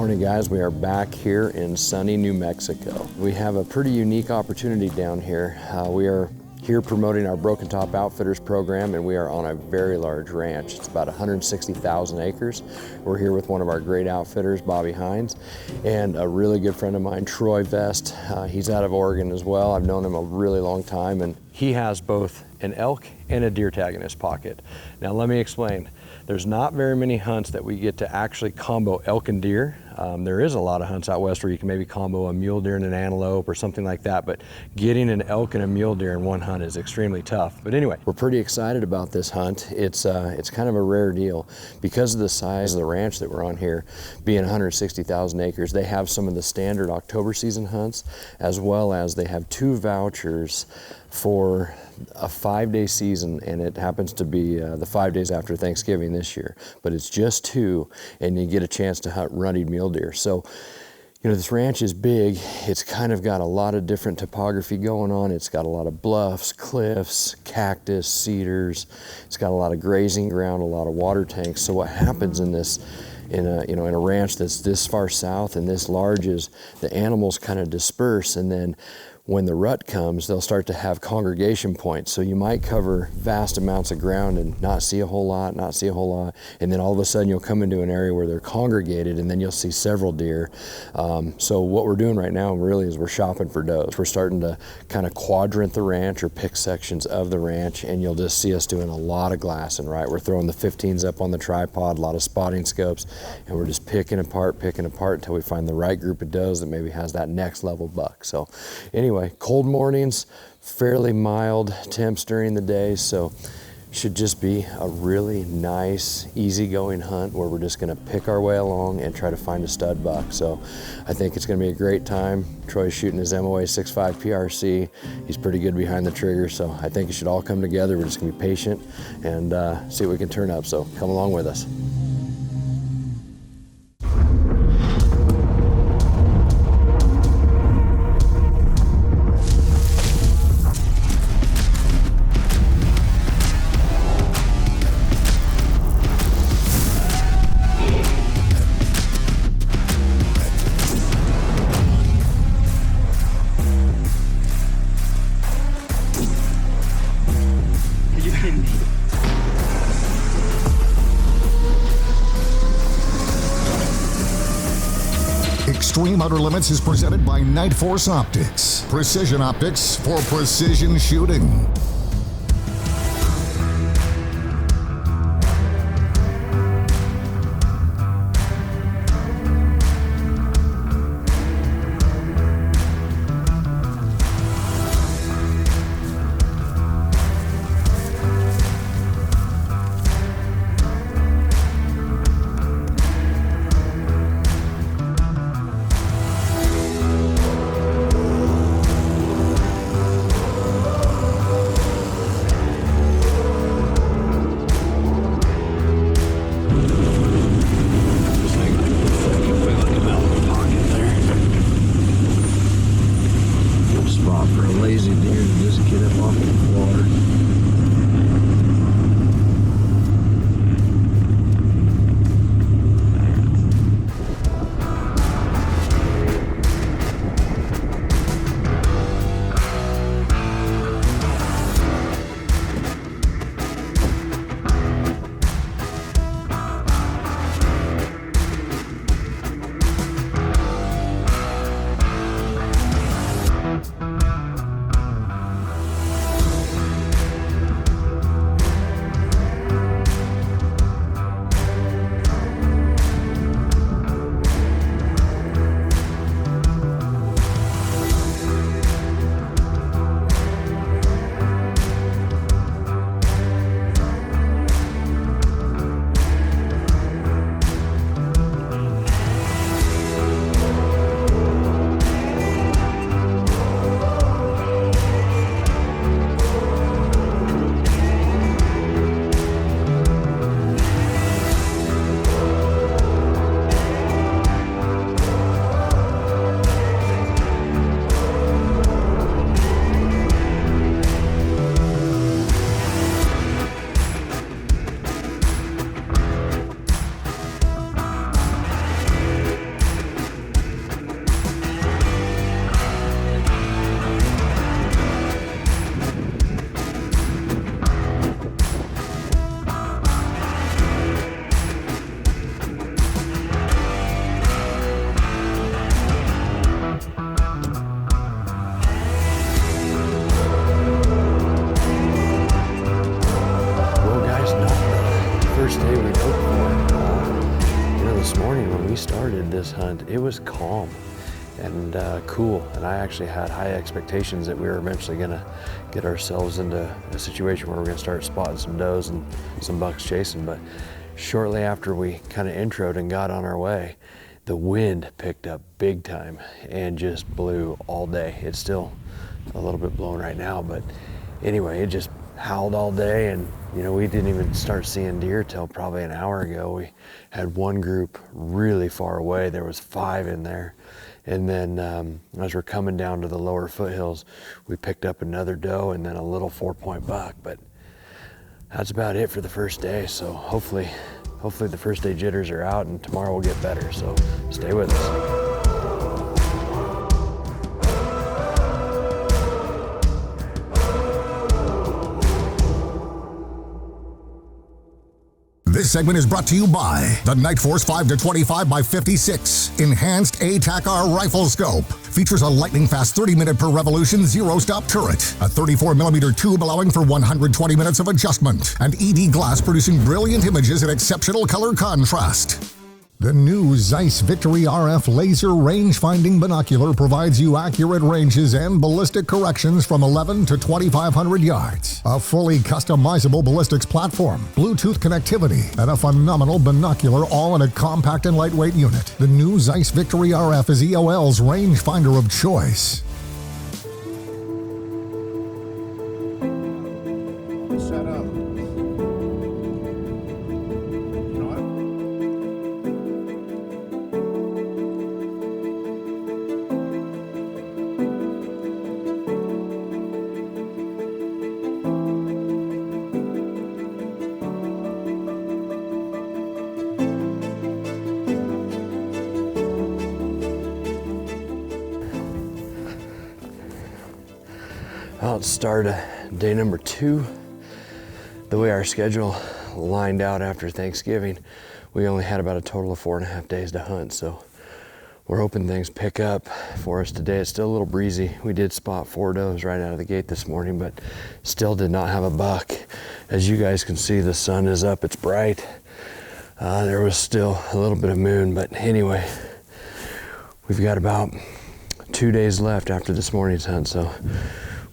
morning, guys. We are back here in sunny New Mexico. We have a pretty unique opportunity down here. We are here promoting our Broken Top Outfitters program, and we are on a very large ranch. It's about 160,000 acres. We're here with one of our great outfitters, Bobby Hines, and a really good friend of mine, Troy Vest. He's out of Oregon as well. I've known him a really long time, and he has both an elk and a deer tag in his pocket. Now let me explain. There's not very many hunts that we get to actually combo elk and deer. There is a lot of hunts out west where you can maybe combo a mule deer and an antelope or something like that, but getting an elk and a mule deer in one hunt is extremely tough. But anyway, we're pretty excited about this hunt. It's kind of a rare deal. Because of the size of the ranch that we're on here, being 160,000 acres, they have some of the standard October season hunts, as well as they have 2 vouchers for a 5-day season, and it happens to be the 5 days after Thanksgiving this year, but it's just 2, and you get a chance to hunt rutted mule deer. So, you know, this ranch is big. It's kind of got a lot of different topography going on. It's got a lot of bluffs, cliffs, cactus, cedars. It's got a lot of grazing ground, a lot of water tanks. So what happens in this, in a ranch that's this far south and this large, is the animals kind of disperse, and then when the rut comes, they'll start to have congregation points. So you might cover vast amounts of ground and not see a whole lot, and then all of a sudden you'll come into an area where they're congregated, and then you'll see several deer. So what we're doing right now really is we're shopping for does. We're starting to kind of quadrant the ranch or pick sections of the ranch, and you'll just see us doing a lot of glassing, right? We're throwing the 15s up on the tripod, a lot of spotting scopes, and we're just picking apart until we find the right group of does that maybe has that next level buck. So anyway, cold mornings, fairly mild temps during the day, so should just be a really nice, easygoing hunt where we're just gonna pick our way along and try to find a stud buck. So I think it's gonna be a great time. Troy's shooting his MOA 6.5 PRC. He's pretty good behind the trigger, so I think it should all come together. We're just gonna be patient and see what we can turn up, so come along with us. Extreme Outer Limits is presented by Night Force Optics. Precision optics for precision shooting. this hunt, it was calm and cool. And I actually had high expectations that we were eventually gonna get ourselves into a situation where we're gonna start spotting some does and some bucks chasing. But shortly after we kind of introed and got on our way, the wind picked up big time and just blew all day. It's still a little bit blowing right now, but anyway, it just howled all day. And you know, we didn't even start seeing deer till probably an hour ago. We had one group really far away. There was 5 in there. And then as we're coming down to the lower foothills, we picked up another doe and then a little 4-point buck. But that's about it for the first day. So hopefully the first day jitters are out and tomorrow will get better. So stay with us. This segment is brought to you by the Night Force 5-25x56 Enhanced ATAC-R Rifle Scope. Features a lightning-fast 30-minute per revolution zero-stop turret, a 34mm tube allowing for 120 minutes of adjustment, and ED glass producing brilliant images in exceptional color contrast. The new Zeiss Victory RF laser range-finding binocular provides you accurate ranges and ballistic corrections from 11 to 2,500 yards. A fully customizable ballistics platform, Bluetooth connectivity, and a phenomenal binocular all in a compact and lightweight unit. The new Zeiss Victory RF is EOL's rangefinder of choice. Set up. Well, let's start day number 2. The way our schedule lined out after Thanksgiving, we only had about a total of 4.5 days to hunt. So we're hoping things pick up for us today. It's still a little breezy. We did spot 4 does right out of the gate this morning, but still did not have a buck. As you guys can see, the sun is up, it's bright. There was still a little bit of moon, but anyway, we've got about 2 days left after this morning's hunt. So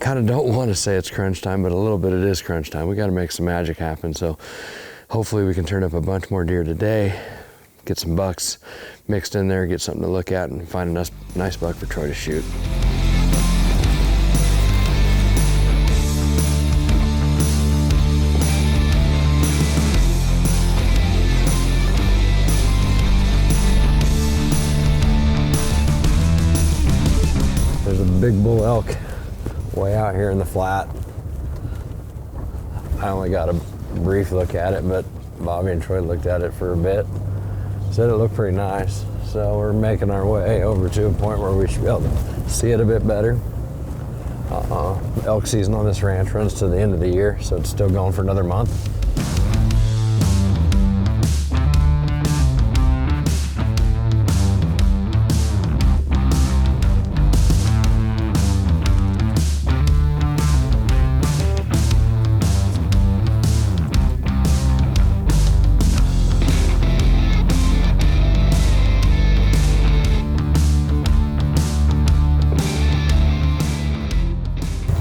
kind of don't want to say it's crunch time, but a little bit it is crunch time. We got to make some magic happen. So hopefully we can turn up a bunch more deer today, get some bucks mixed in there, get something to look at, and find a nice buck for Troy to shoot. There's a big bull elk way out here in the flat. I only got a brief look at it, but Bobby and Troy looked at it for a bit. Said it looked pretty nice. So we're making our way over to a point where we should be able to see it a bit better. Elk season on this ranch runs to the end of the year, so it's still going for another month.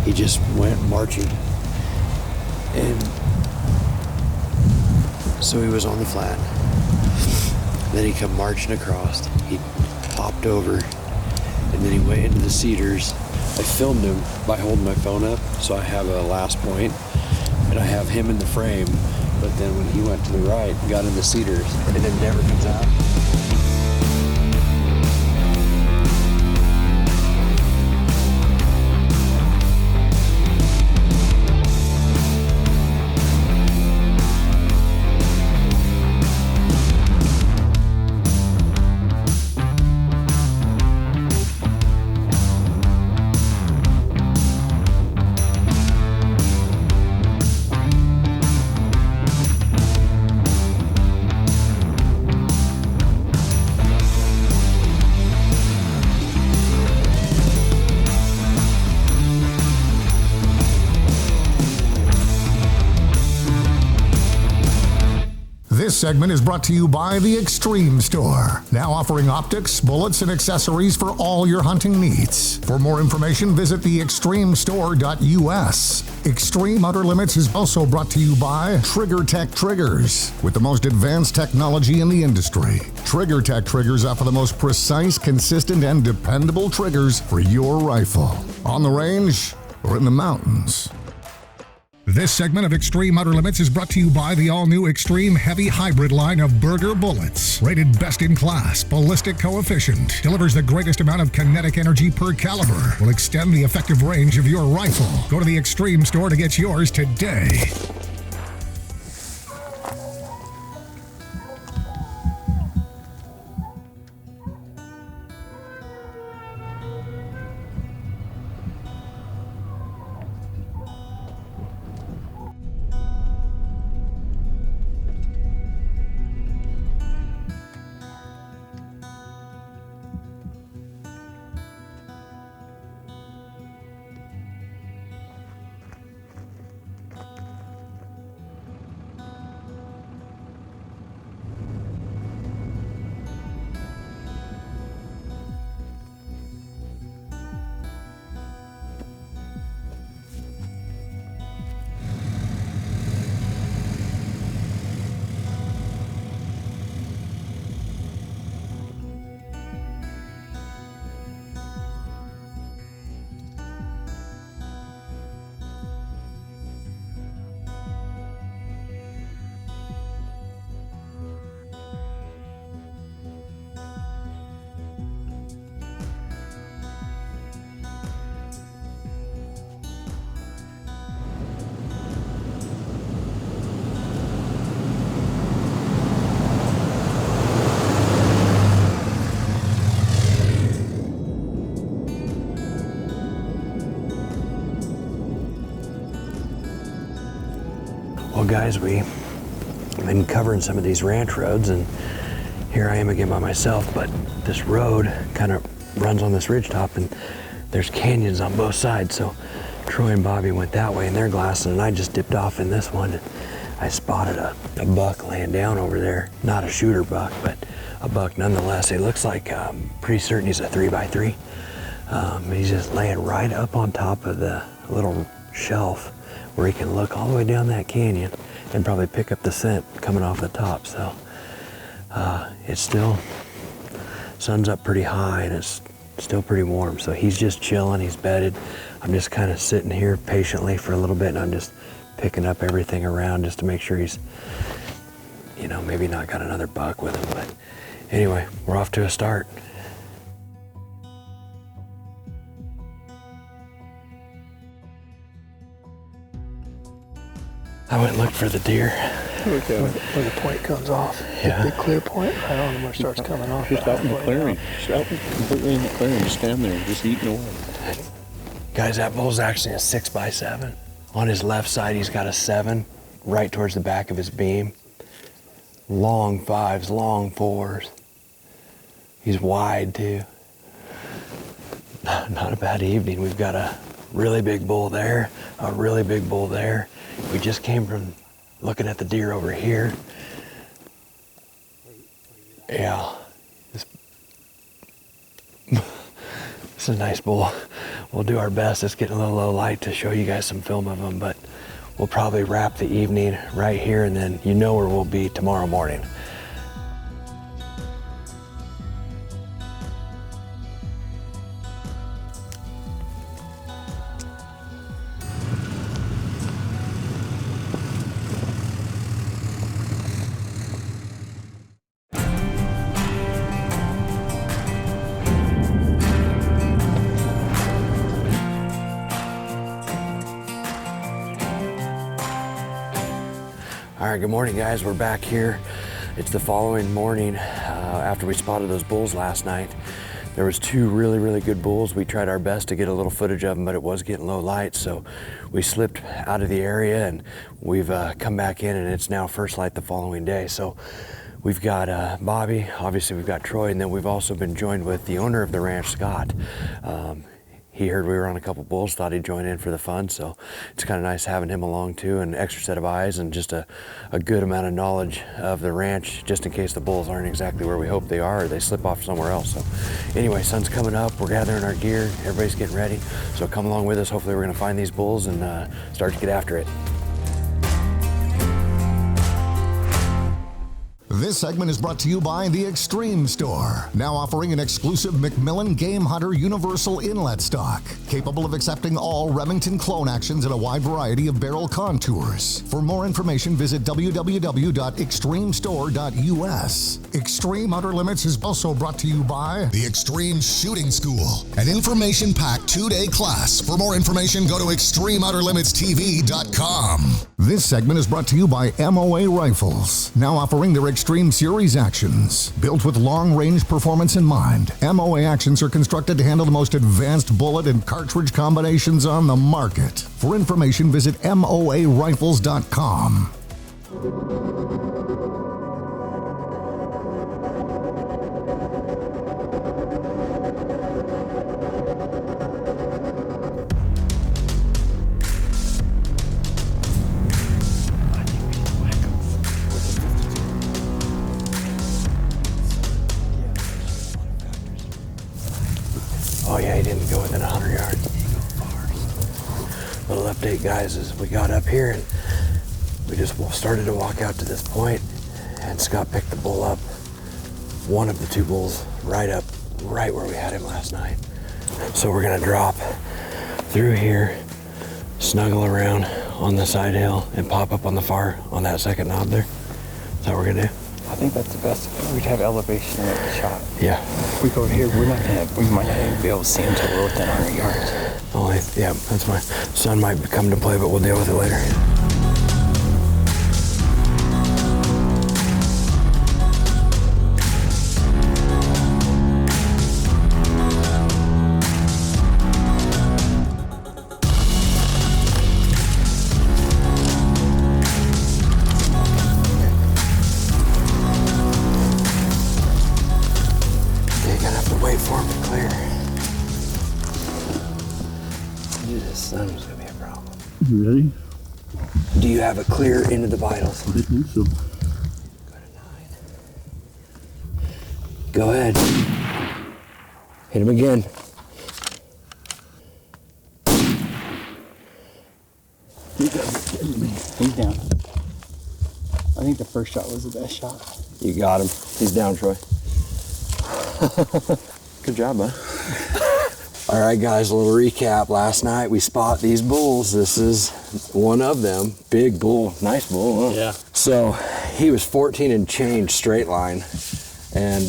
He just went marching, and so he was on the flat. Then he come marching across. He popped over, and then he went into the cedars. I filmed him by holding my phone up, so I have a last point, and I have him in the frame. But then when he went to the right, got in the cedars, and it never comes out. segment is brought to you by the Extreme Store, now offering optics, bullets, and accessories for all your hunting needs. For more information, visit theextremestore.us. Extreme Outer Limits is also brought to you by Trigger Tech Triggers. With the most advanced technology in the industry, Trigger Tech Triggers offer the most precise, consistent, and dependable triggers for your rifle, on the range or in the mountains. This segment of Extreme Outer Limits is brought to you by the all-new Extreme Heavy Hybrid line of Berger bullets. Rated best in class, ballistic coefficient, delivers the greatest amount of kinetic energy per caliber, will extend the effective range of your rifle. Go to the Extreme Store to get yours today. Well guys, we've been covering some of these ranch roads, and here I am again by myself, but this road kind of runs on this ridgetop and there's canyons on both sides. So Troy and Bobby went that way in their glassing, and I just dipped off in this one. I spotted a buck laying down over there. Not a shooter buck, but a buck nonetheless. It looks like, pretty certain he's a 3x3. He's just laying right up on top of the little shelf where he can look all the way down that canyon and probably pick up the scent coming off the top. So it's still, sun's up pretty high and it's still pretty warm. So he's just chilling, he's bedded. I'm just kind of sitting here patiently for a little bit, and I'm just picking up everything around just to make sure he's, you know, maybe not got another buck with him. But anyway, we're off to a start. I went and looked for the deer. Look at where the point comes off. Yeah. The clear point right on him where it starts coming off. Just out in the clearing. Just out completely in the clearing. Just stand there, just eating away. Guys, that bull's actually a 6x7. On his left side, he's got a 7 right towards the back of his beam. Long 5s, long 4s. He's wide too. Not a bad evening. We've got a really big bull there, a really big bull there. We just came from looking at the deer over here. Yeah. This is a nice bull. We'll do our best. It's getting a little low light to show you guys some film of him, but we'll probably wrap the evening right here, and then you know where we'll be tomorrow morning. All right, good morning guys, we're back here. It's the following morning after we spotted those bulls last night. There was 2 really good bulls. We tried our best to get a little footage of them, but it was getting low light, so we slipped out of the area and we've come back in, and it's now first light the following day. So we've got Bobby, obviously we've got Troy, and then we've also been joined with the owner of the ranch, Scott. he heard we were on a couple bulls, thought he'd join in for the fun. So it's kind of nice having him along too, an extra set of eyes and just a good amount of knowledge of the ranch, just in case the bulls aren't exactly where we hope they are or they slip off somewhere else. So anyway, sun's coming up, we're gathering our gear, everybody's getting ready. So come along with us. Hopefully we're gonna find these bulls and start to get after it. This segment is brought to you by the Extreme Store, now offering an exclusive McMillan Game Hunter Universal Inlet Stock, capable of accepting all Remington clone actions in a wide variety of barrel contours. For more information, visit www.extremestore.us. Extreme Outer Limits is also brought to you by the Extreme Shooting School, an information-packed 2-day class. For more information, go to extremeouterlimitstv.com. This segment is brought to you by MOA Rifles, now offering their Extreme Series actions. Built with long-range performance in mind, MOA actions are constructed to handle the most advanced bullet and cartridge combinations on the market. For information, visit moarifles.com. Oh yeah, he didn't go within 100 yards. Little update, guys, is we got up here and we just started to walk out to this point, and Scott picked the bull up, one of the two bulls, right where we had him last night. So we're gonna drop through here, snuggle around on the side hill, and pop up on that second knob there. Is that what we're gonna do? I think that's the best. We'd have elevation at the shot. Yeah. If we go here, we might not even be able to see until we're within 100 yards. Yeah, that's fine. Sun might come to play, but we'll deal with it later. You ready? Do you have it clear into the vitals? I think so. Go ahead. Hit him again. He's down. I think the first shot was the best shot. You got him. He's down, Troy. Good job, bud. All right, guys, a little recap. Last night we spot these bulls. This is one of them. Big bull, nice bull, huh? Yeah. So he was 14 and change straight line, and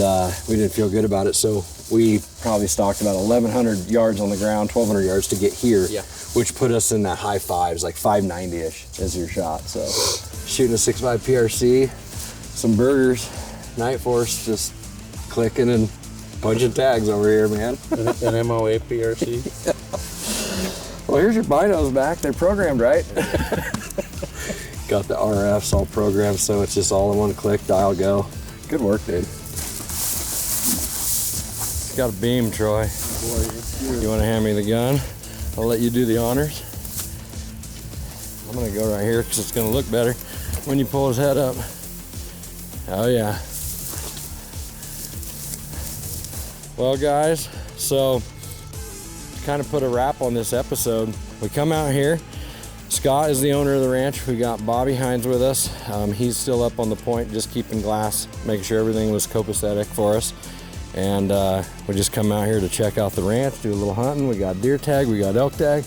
we didn't feel good about it. So we probably stalked about 1,100 yards on the ground, 1,200 yards to get here, which put us in that high fives, like 590-ish is your shot. So shooting a 6.5 PRC, some burgers, Night Force, just clicking and punching tags over here, man. An MOA PRC. Well, here's your binos back. They're programmed, right? Got the RFs all programmed, so it's just all in one click, dial, go. Good work, dude. It's got a beam, Troy. You want to hand me the gun? I'll let you do the honors. I'm going to go right here because it's going to look better when you pull his head up. Oh, yeah. Well, guys, so to kind of put a wrap on this episode, we come out here. Scott is the owner of the ranch. We got Bobby Hines with us. He's still up on the point, just keeping glass, making sure everything was copacetic for us. And we just come out here to check out the ranch, do a little hunting. We got deer tag, we got elk tag.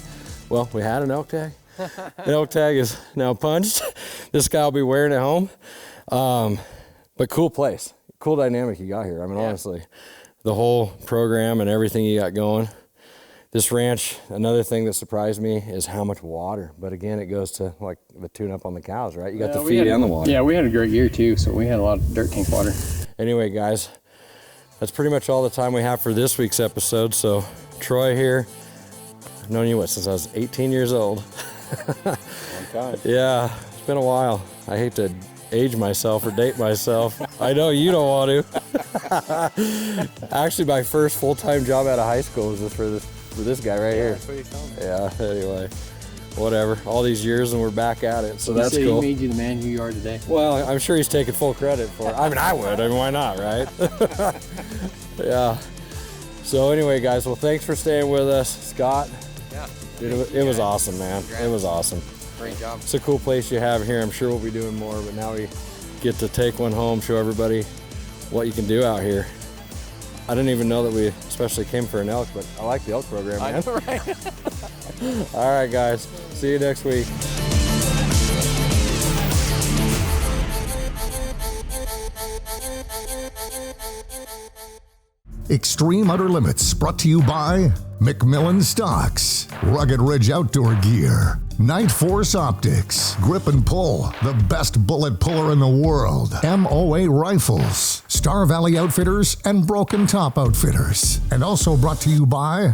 Well, we had an elk tag. The elk tag is now punched. This guy will be wearing it home. But cool place, cool dynamic you got here. I mean, honestly. The whole program and everything you got going. This ranch, another thing that surprised me is how much water. But again, it goes to like the tune up on the cows, right? You got the feed and the water. Yeah, we had a great year too, so we had a lot of dirt tank water. Anyway, guys, that's pretty much all the time we have for this week's episode. So Troy here, I've known you since I was 18 years old. Long time. Yeah, it's been a while. I hate to age myself or date myself. I know you don't want to. Actually, my first full-time job out of high school was just for this with this guy right here. That's what he told me. Yeah, anyway, whatever. All these years and we're back at it, so Did he that's say cool. He made you the man who you are today. Well, I'm sure he's taking full credit for it. I mean, I would. I mean, why not, right? Yeah. So anyway, guys, well, thanks for staying with us. Scott, Yeah. dude, it was awesome, man. It was awesome. Great job. It's a cool place you have here. I'm sure we'll be doing more, but now we get to take one home, show everybody what you can do out here. I didn't even know that we especially came for an elk, but I like the elk program, man. I know, right? All right, guys. See you next week. Extreme Outer Limits brought to you by McMillan Stocks, Rugged Ridge Outdoor Gear, Night Force Optics, Grip and Pull, the best bullet puller in the world, MOA Rifles, Star Valley Outfitters, and Broken Top Outfitters. And also brought to you by